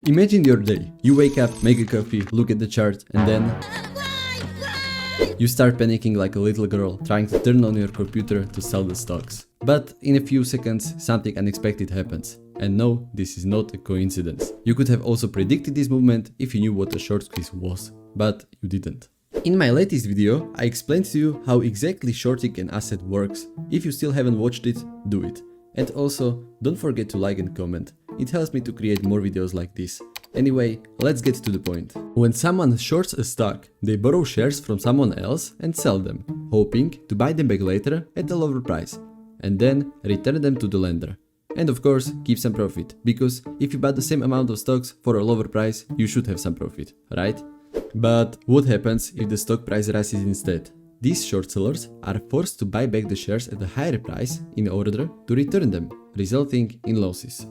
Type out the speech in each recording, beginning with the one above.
Imagine your day. You wake up, make a coffee, look at the chart, and then you start panicking like a little girl, trying to turn on your computer to sell the stocks. But in a few seconds, something unexpected happens. And no, this is not a coincidence. You could have also predicted this movement if you knew what a short squeeze was, but you didn't. In my latest video, I explained to you how exactly shorting an asset works. If you still haven't watched it, do it. And also, don't forget to like and comment. It helps me to create more videos like this. Anyway, let's get to the point. When someone shorts a stock, they borrow shares from someone else and sell them, hoping to buy them back later at a lower price, and then return them to the lender. And of course, keep some profit, because if you bought the same amount of stocks for a lower price, you should have some profit, right? But what happens if the stock price rises instead? These short sellers are forced to buy back the shares at a higher price in order to return them, resulting in losses.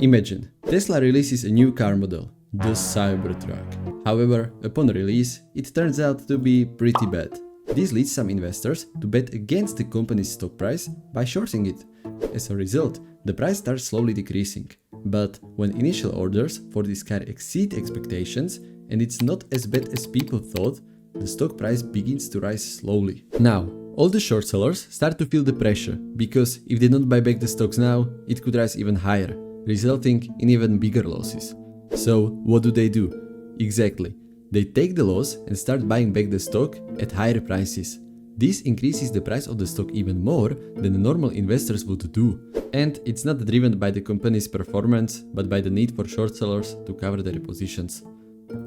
Imagine, Tesla releases a new car model, the Cybertruck. However, upon release, it turns out to be pretty bad. This leads some investors to bet against the company's stock price by shorting it. As a result, the price starts slowly decreasing. But when initial orders for this car exceed expectations and it's not as bad as people thought, the stock price begins to rise slowly. Now, all the short sellers start to feel the pressure, because if they don't buy back the stocks now, it could rise even higher, resulting in even bigger losses. So what do? Exactly, they take the loss and start buying back the stock at higher prices. This increases the price of the stock even more than the normal investors would do. And it's not driven by the company's performance, but by the need for short sellers to cover their positions.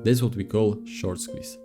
That's what we call short squeeze.